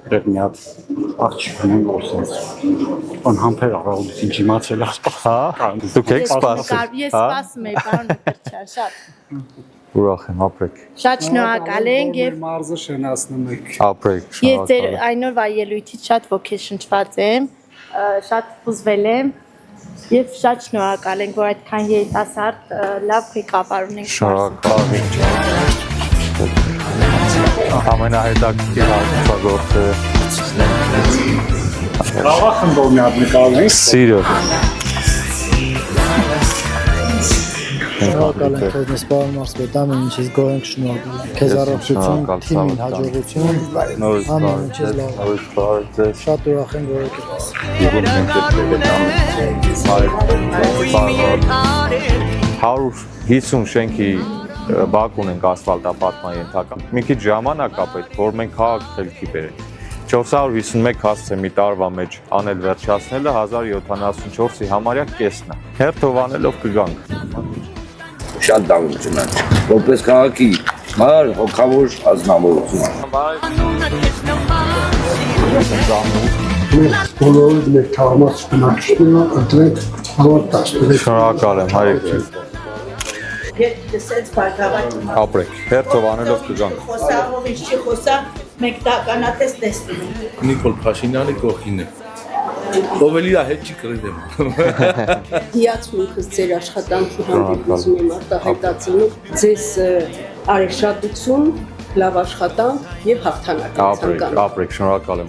Դեռ մի հատ աղջիկ ունենք, որ sense անհամբեր առավոտից ինչ իմացել ասպաս։ Հա։ Դուք եք սպասում։ Ես սպասում եմ, պարոն Մկրտչյան, շատ։ Ուրախ եմ, ապրեք։ Շատ շնորհակալ ենք եւ մարզը շնացնում եք։ Ապրեք, ես ձեր շնորհակալ եմ։ այն օրվա ելույթից շատ ոգեշնչված եմ, շատ հուզվել եմ եւ շատ շնորհակալ ենք, որ այդքան երիտասարդ լավ ղեկավար ունենք։ Շնորհակալ եմ։ Ամենահետաքրքիր հաղորդը Լավ խնդրում եմ նկարել։ Սիրո։ Շնորհակալ ենք քեզ պարոն Մարսպետան, ինչից գոհենք շնորհակալ ենք։ Քեզ առողջություն, թիմին հաջողություն, ամեն ինչից լավ։ Շատ ուրախ ենք, որ եկել ես։ 150 շենքի բակ ունենք ասֆալտապատման ենթակա։ Մի քիչ ժամանակ է պետք, որ մենք քաղաք խելքի բերենք։ 451 հասցե մի տարվա մեջ անել վերջացնելը 1074-ի համարյա կեսն է։ Հերթով անելով կգանք։ Շատ դառնություն է։ Որպես քաղաքի մար հոգավոր ազնվորություն։ Մենք բոլորը մեր թաղամաս բնակչությունը ընտրենք հավատաց։ Շնորհակալ եմ, հայրիկ։ Եթե սենց բարգավաճ Ապրեք, հերթով անելով կգանք։ խոսաղով ինչ չի խոսա, մենք դա ականատես տեսնում ենք։ Նիկոլ Փաշինյանի կողքին է։ Ով էլի է հետ չի կրել։ Հիացմունքս ձեր աշխատանքի հանդեպ ուզում եմ արտահայտածել ձեզ արեշատություն, լավ աշխատանք եւ հաղթանակ ցանկանում։ Ապրեք, շնորհակալ եմ։